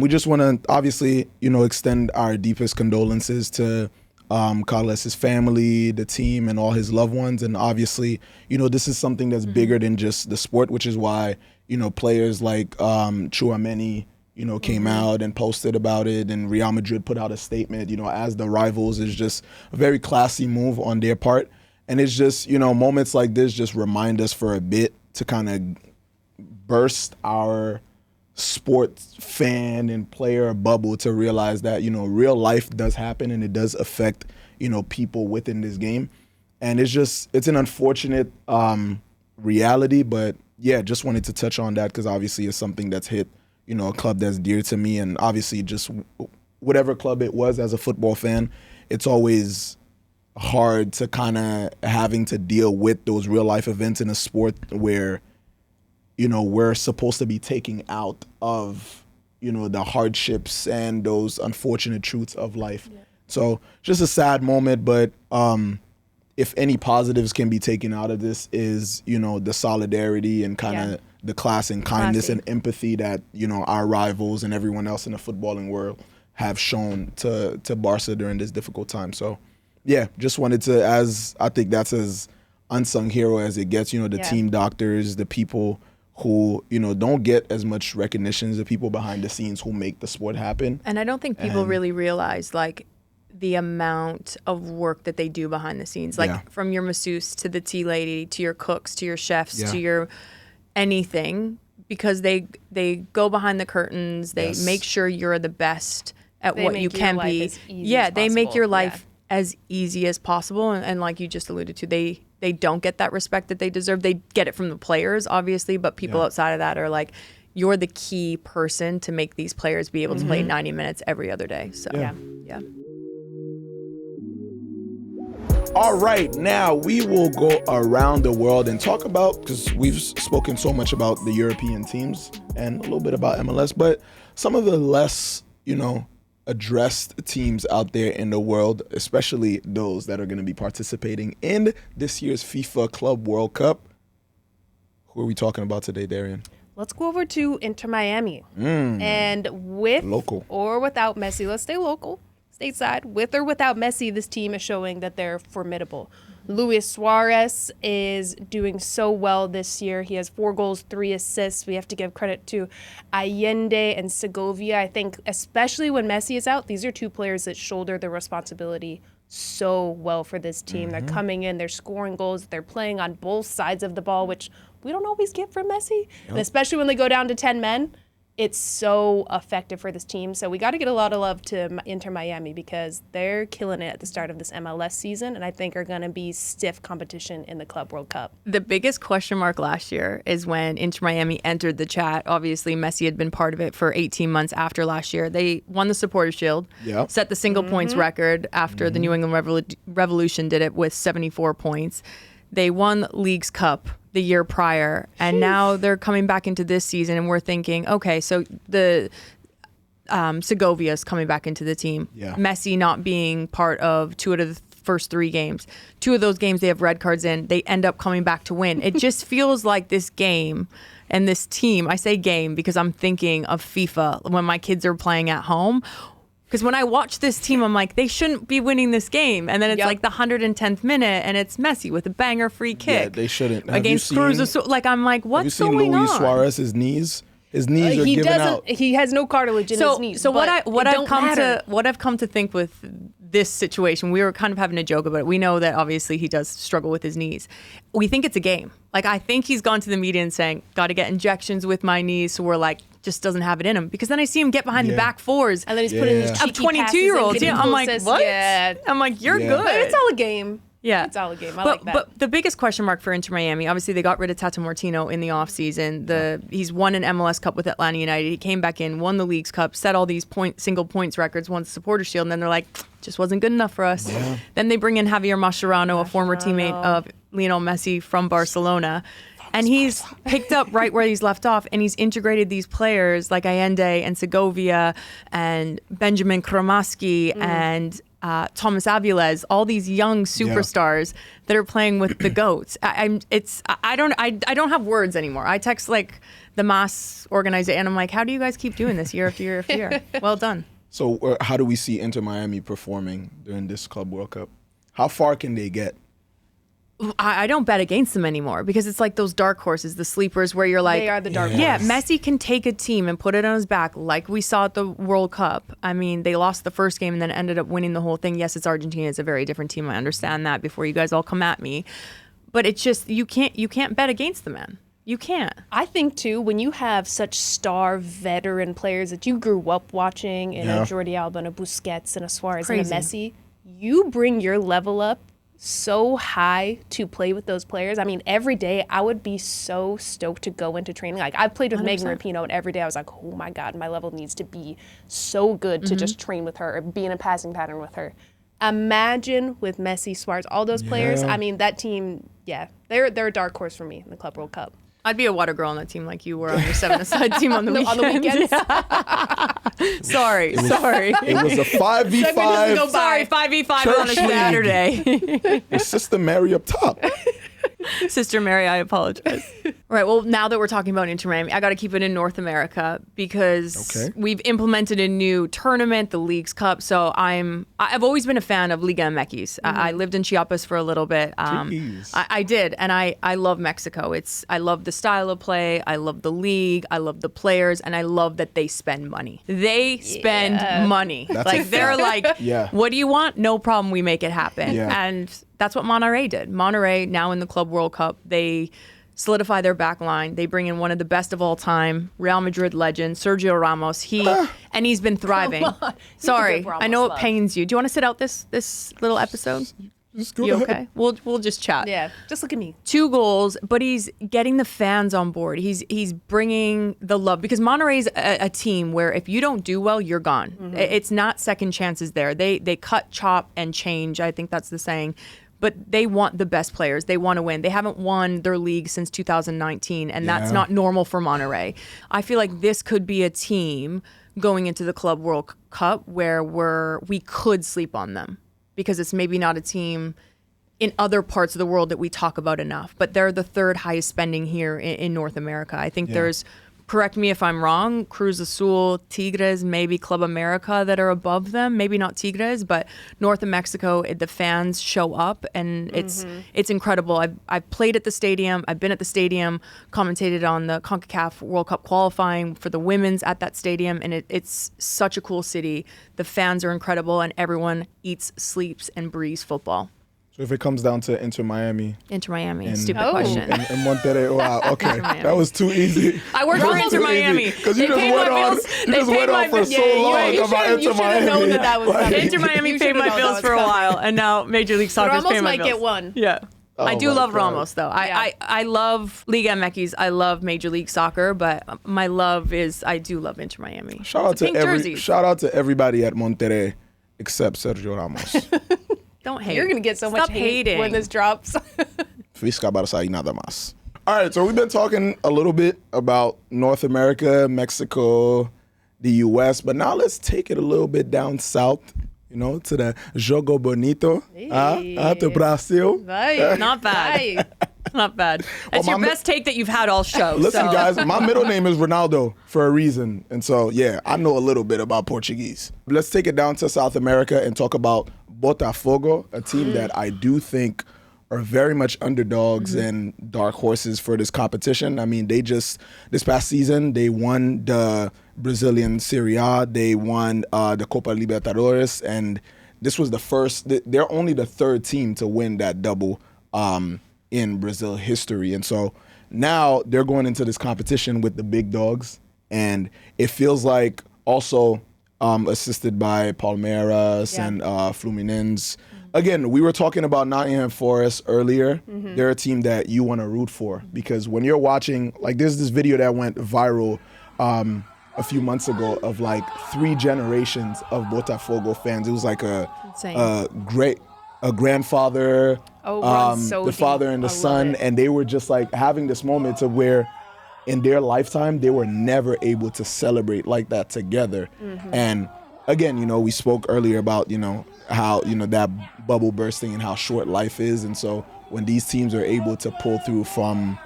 we just want to obviously, extend our deepest condolences to Carlos's family, the team, and all his loved ones. And obviously, this is something that's bigger than just the sport, which is why, players like Chouameni came out and posted about it, and Real Madrid put out a statement, as the rivals. Is just a very classy move on their part. And it's just, moments like this just remind us for a bit to kind of burst our sports fan and player bubble to realize that, real life does happen and it does affect, people within this game. And it's an unfortunate reality, but yeah, just wanted to touch on that because obviously it's something that's hit, a club that's dear to me. And obviously just whatever club it was as a football fan, it's always hard to kind of having to deal with those real life events in a sport where, we're supposed to be taking out of, the hardships and those unfortunate truths of life. Yeah. So just a sad moment, but if any positives can be taken out of this is, the solidarity and kind of the class and kindness and empathy that, our rivals and everyone else in the footballing world have shown to Barca during this difficult time. So, yeah, just wanted to, I think that's as unsung hero as it gets, the team doctors, the people who, don't get as much recognition as the people behind the scenes who make the sport happen. And I don't think people really realize, the amount of work that they do behind the scenes, from your masseuse to the tea lady to your cooks to your chefs to your anything, because they go behind the curtains. They make sure you're the best at what you can be. They make your life as easy as possible. And like you just alluded to, they don't get that respect that they deserve. They get it from the players, obviously, but people outside of that are like, you're the key person to make these players be able to play 90 minutes every other day. So, yeah. All right, now we will go around the world and talk about, because we've spoken so much about the European teams and a little bit about MLS, but some of the less, addressed teams out there in the world, especially those that are going to be participating in this year's FIFA Club World Cup. Who are we talking about today, Darian? Let's go over to Inter Miami. And with local or without Messi, let's stay local. Stateside, with or without Messi, this team is showing that they're formidable. Luis Suarez is doing so well this year. He has 4 goals, 3 assists. We have to give credit to Allende and Segovia. I think especially when Messi is out, these are 2 players that shoulder the responsibility so well for this team. They're coming in, they're scoring goals, they're playing on both sides of the ball, which we don't always get from Messi. And especially when they go down to 10 men. It's so effective for this team. So we got to get a lot of love to Inter Miami because they're killing it at the start of this MLS season, and I think are going to be stiff competition in the Club World Cup. The biggest question mark last year is when Inter Miami entered the chat. Obviously, Messi had been part of it for 18 months after last year. They won the Supporters' Shield, set the single points record after the New England Revolution did it with 74 points. They won League's Cup the year prior, and now they're coming back into this season, and we're thinking, okay, so the Segovia's coming back into the team. Messi not being part of 2 out of the first 3 games. 2 of those games they have red cards in. They end up coming back to win. It just feels like this game and this team, I say game because I'm thinking of FIFA when my kids are playing at home. Because when I watch this team, I'm like, they shouldn't be winning this game. And then it's like the 110th minute, and it's Messi with a banger free kick. Yeah, they shouldn't. Against Cruz. Like, I'm like, what's going on? Have you seen Luis Suarez's knees? His knees are giving out. He has no cartilage in his knees. So what I've come to think with this situation, we were kind of having a joke about it. We know that obviously he does struggle with his knees. We think it's a game. Like, I think he's gone to the media and saying, got to get injections with my knees. So we're like, just doesn't have it in him. Because then I see him get behind the back fours. And then he's putting his cheeky 22-year-olds. Yeah, I'm like, what? Yeah. I'm like, you're good. But it's all a game. Yeah. It's all a game. I like that. But the biggest question mark for Inter Miami, obviously they got rid of Tata Martino in the offseason. He's won an MLS Cup with Atlanta United. He came back in, won the League's Cup, set all these single points records, won the Supporters' Shield, and then they're like, just wasn't good enough for us. Yeah. Then they bring in Javier Mascherano, a former teammate of Lionel Messi from Barcelona. And he's picked up right where he's left off, and he's integrated these players like Allende and Segovia and Benjamin Kromaski and Thomas Aviles, all these young superstars that are playing with the GOATs. I don't have words anymore. I text like the mass organizer, and I'm like, how do you guys keep doing this year after year after year? Well done. So how do we see Inter Miami performing during this Club World Cup? How far can they get? I don't bet against them anymore because it's like those dark horses, the sleepers, where you're like, They are the dark yeah, horses. Messi can take a team and put it on his back, like we saw at the World Cup. I mean, they lost the first game and then ended up winning the whole thing. Yes, it's Argentina; it's a very different team. I understand that. Before you guys all come at me, but it's just you can't bet against the man. You can't. I think too, when you have such star veteran players that you grew up watching, and a Jordi Alba and a Busquets and a Suarez and a Messi, you bring your level up so high to play with those players. I mean, every day I would be so stoked to go into training. Like, I've played with 100%. Megan Rapinoe, and every day I was like, oh my God, my level needs to be so good to just train with her or be in a passing pattern with her. Imagine with Messi, Suarez, all those players. I mean, that team, they're a dark horse for me in the Club World Cup. I'd be a water girl on that team like you were on your 7-a-side team on the weekends. On the weekends? Sorry. It was a 5v5. Sorry, 5v5 on a Church league. Saturday. With Sister Mary up top. Sister Mary, I apologize. All right, well, now that we're talking about Inter Miami, I got to keep it in North America because we've implemented a new tournament, the Leagues Cup. So I've always been a fan of Liga MX. I lived in Chiapas for a little bit. I did, and I love Mexico. I love the style of play. I love the league. I love the players, and I love that they spend money. They spend money. That's like they're like, what do you want? No problem, we make it happen. And that's what Monterrey did. Monterrey, now in the Club World Cup, they solidify their back line. They bring in one of the best of all time, Real Madrid legend, Sergio Ramos. And he's been thriving. Sorry, I know it pains you. Do you want to sit out this little episode? Just go You ahead. okay? We'll just chat. Yeah, just look at me. 2 goals, but he's getting the fans on board. He's bringing the love because Monterrey's a team where if you don't do well, you're gone. It's not second chances there. They cut, chop, and change. I think that's the saying. But they want the best players. They want to win. They haven't won their league since 2019, and that's not normal for Monterrey. I feel like this could be a team going into the Club World Cup where we could sleep on them because it's maybe not a team in other parts of the world that we talk about enough. But they're the 3rd highest spending here in North America. I think there's, correct me if I'm wrong, Cruz Azul, Tigres, maybe Club America that are above them. Maybe not Tigres, but north of Mexico, the fans show up, and it's incredible. I've played at the stadium. I've been at the stadium, commentated on the CONCACAF World Cup qualifying for the women's at that stadium, and it's such a cool city. The fans are incredible, and everyone eats, sleeps, and breathes football. So if it comes down to Inter Miami. Inter Miami, and- stupid question. And Monterrey, wow, okay. Miami. That was too easy. I worked for Inter Miami. Because you just went on for so long about Inter Miami. known that was coming. Inter Miami You paid should've my known bills that for a was while, and now Major League Soccer is Ramos paying my might bills. get one. Yeah. Oh I do my love God. Ramos, though. I love Liga MX. I love Major League Soccer, but my love is I do love Inter Miami. Shout out to everybody at Monterrey except Sergio Ramos. Don't hate. You're going to get so Stop much hate hating. when this drops. Fisca Barça y nada más. All right, so we've been talking a little bit about North America, Mexico, the U.S., but now let's take it a little bit down south, to the Jogo Bonito, to Brazil. Right. Not bad. Right. Not bad. That's Well, your best take that you've had all show. Listen, so. guys, my middle name is Ronaldo for a reason. And so, I know a little bit about Portuguese. Let's take it down to South America and talk about Botafogo, a team that I do think are very much underdogs and dark horses for this competition. I mean, this past season, they won the Brazilian Serie A, they won the Copa Libertadores, and this was they're only the 3rd team to win that double in Brazil history. And so now they're going into this competition with the big dogs, and it feels like also assisted by Palmeiras and Fluminense. Again, we were talking about Nottingham Forest earlier. They're a team that you want to root for because when you're watching, like there's this video that went viral a few months ago of like 3 generations of Botafogo fans. It was like a grandfather, so the father and the deep. I love son, it. and they were just like having this moment of where in their lifetime, they were never able to celebrate like that together. And again, we spoke earlier about, how, that bubble bursting and how short life is. And so when these teams are able to pull through from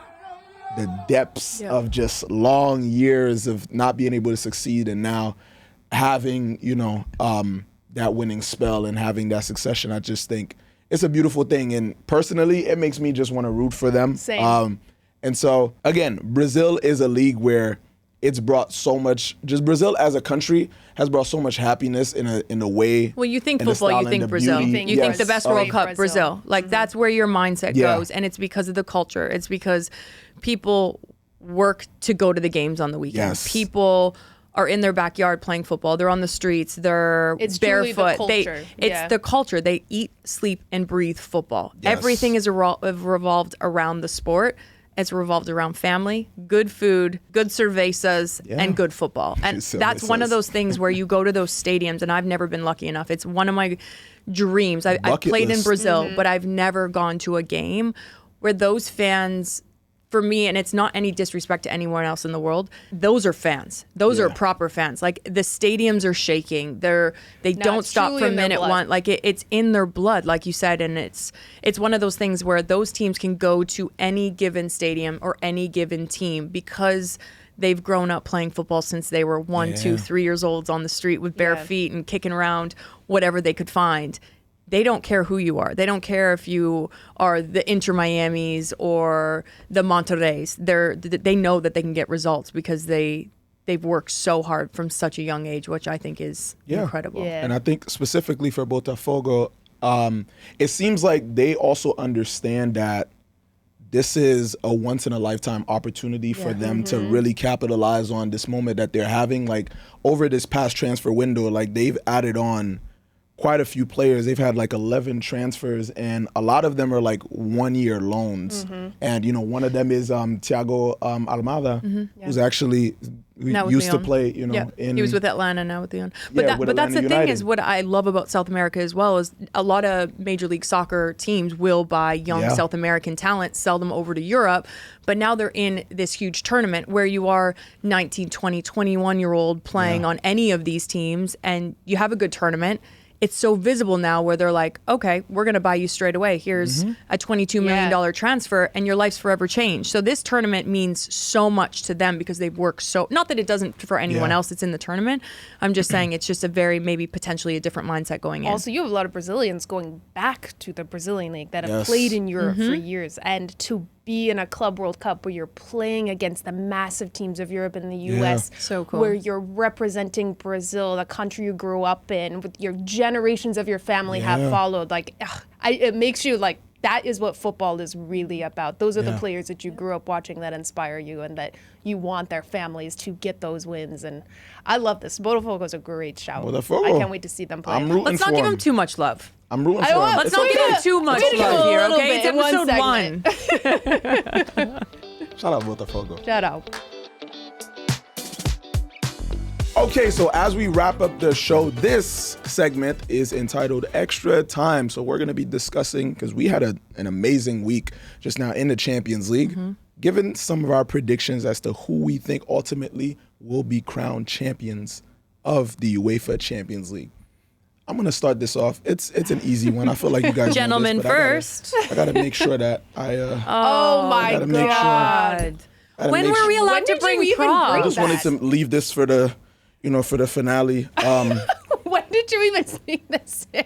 the depths of just long years of not being able to succeed and now having, that winning spell and having that succession, I just think it's a beautiful thing. And personally, it makes me just want to root for them. Same. And so, again, Brazil is a league where it's brought so much, just Brazil as a country has brought so much happiness in a way. Well, you think in the football, style you and think the Brazil. beauty. You think the best World Cup, Brazil. Brazil. Like, that's where your mindset Yeah. goes. And it's because of the culture. It's because people work to go to the games on the weekend. Yes. People are in their backyard playing football. They're on the streets. They're It's truly the barefoot. culture. It's Yeah. the culture. They eat, sleep, and breathe football. Yes. Everything is revolved around the sport. It's revolved around family, good food, good cervezas, and good football. And that's one of Cervezas. those things where you go to those stadiums, and I've never been lucky enough. It's one of my dreams. I've Bucket played in list. Brazil, but I've never gone to a game where those fans, for me, and it's not any disrespect to anyone else in the world, those are fans. Those are proper fans. Like, the stadiums are shaking. They don't it's stop truly from in their minute blood. one. Like, it's in their blood, like you said, and it's one of those things where those teams can go to any given stadium or any given team because they've grown up playing football since they were 1, 2, 3 years old on the street with bare Yeah. feet and kicking around whatever they could find. They don't care who you are. They don't care if you are the Inter Miamis or the Monterreys. They know that they can get results because they've worked so hard from such a young age, which I think is incredible. Yeah. And I think specifically for Botafogo, it seems like they also understand that this is a once in a lifetime opportunity for them to really capitalize on this moment that they're having. Like, over this past transfer window, like, they've added on quite a few players. They've had like 11 transfers, and a lot of them are like 1-year loans. And, you know, one of them is Thiago Almada, who's actually Now with used to Leon. play, you know, Yeah, in he was with Atlanta, now with Leon. But Yeah, with but that's the Atlanta thing United. is what I love about South America as well is a lot of Major League Soccer teams will buy young Yeah. South American talent, sell them over to Europe. But now they're in this huge tournament where you are 19, 20, 21-year-old playing on any of these teams, and you have a good tournament. It's so visible now where they're like, okay, we're going to buy you straight away. Here's a $22 million transfer, and your life's forever changed. So this tournament means so much to them because they've worked so, not that it doesn't for anyone else that's in the tournament. I'm just saying it's just a very, maybe potentially a different mindset going in. Also, you have a lot of Brazilians going back to the Brazilian league that have Yes. played in Europe for years, and to be in a Club World Cup where you're playing against the massive teams of Europe and the U.S. So cool. Where you're representing Brazil, the country you grew up in, with your generations of your family have followed. Like, it makes you like, that is what football is really about. Those are the players that you grew up watching that inspire you and that you want their families to get those wins. And I love this. Botafogo is a great shout. Botafogo. I can't wait to see them play. I'm rooting Let's for not give them. them too much love. I'm rooting I for want- them. Let's It's not okay. give them too much We're gonna love go a here, little okay? bit It's in one episode 1. Shout out Botafogo. Shout out. Okay, so as we wrap up the show, this segment is entitled Extra Time. So we're going to be discussing, because we had an amazing week just now in the Champions League, given some of our predictions as to who we think ultimately will be crowned champions of the UEFA Champions League. I'm going to start this off. It's an easy one. I feel like you guys Gentlemen know this, but first. I got to make sure that I Oh my gotta make sure. God. gotta When make were sure- we allowed When to did bring you even props? I just wanted that? to leave this for the, for the finale. When did you even sneak this in?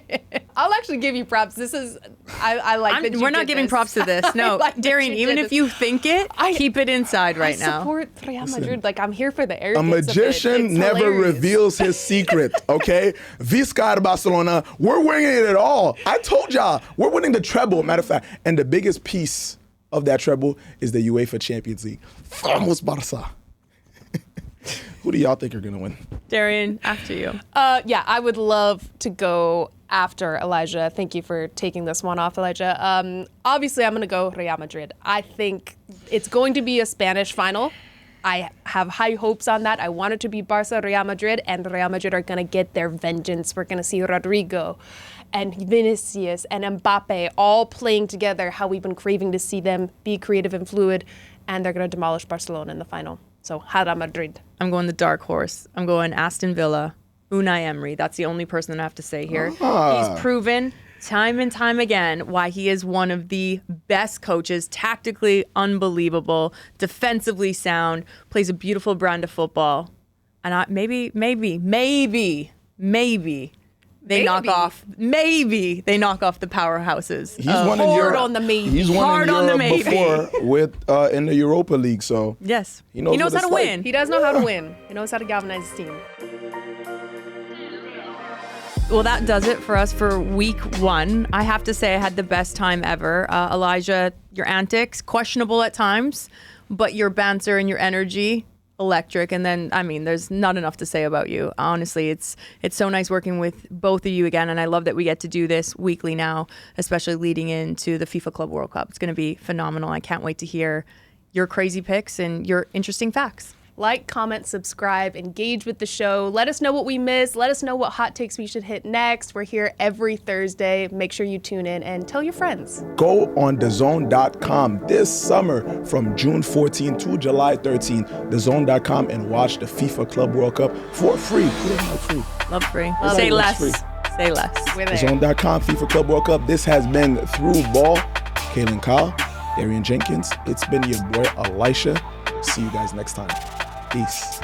I'll actually give you props. This is, I like that you We're not did giving this. props to this. No, I like that Darian, you even did if this. you think it, keep it inside right I now. support Real Madrid. Like, I'm here for the A arrogance of it. magician It's never hilarious. reveals his secret, okay? Visca de Barcelona, we're winning it all. I told y'all, we're winning the treble, matter of fact. And the biggest piece of that treble is the UEFA Champions League. Vamos Barça. Who do y'all think are going to win? Darian, after you. Yeah, I would love to go after Elijah. Thank you for taking this one off, Elijah. Obviously, I'm going to go Real Madrid. I think it's going to be a Spanish final. I have high hopes on that. I want it to be Barca, Real Madrid, and Real Madrid are going to get their vengeance. We're going to see Rodrigo and Vinicius and Mbappe all playing together, how we've been craving to see them be creative and fluid, and they're going to demolish Barcelona in the final. So, Real Madrid. I'm going the dark horse. I'm going Aston Villa, Unai Emery. That's the only person I have to say here. He's proven time and time again why he is one of the best coaches, tactically unbelievable, defensively sound, plays a beautiful brand of football. And maybe they knock Maybe. off. Maybe they knock off the powerhouses. He's won in Hard Europe. on the maybe. He's won Hard in on the Europe maybe. before with in the Europa League. So Yes, he knows what how to it's like. win. He does know how to win. He knows how to galvanize his team. Well, that does it for us for week 1. I have to say I had the best time ever. Elijah, your antics, questionable at times, but your banter and your energy, electric. And then, I mean, there's not enough to say about you. Honestly, it's so nice working with both of you again. And I love that we get to do this weekly now, especially leading into the FIFA Club World Cup. It's going to be phenomenal. I can't wait to hear your crazy picks and your interesting facts. Like, comment, subscribe, engage with the show. Let us know what we missed. Let us know what hot takes we should hit next. We're here every Thursday. Make sure you tune in and tell your friends. Go on DAZN.com this summer from June 14 to July 13. DAZN.com and watch the FIFA Club World Cup for free. Put it out free. Love free. Love Say it. less. Free. Say less. We're there. DAZN.com, FIFA Club World Cup. This has been Through Ball. Kaylin Kyle, Darian Jenkins. It's been your boy Elisha. See you guys next time. Peace.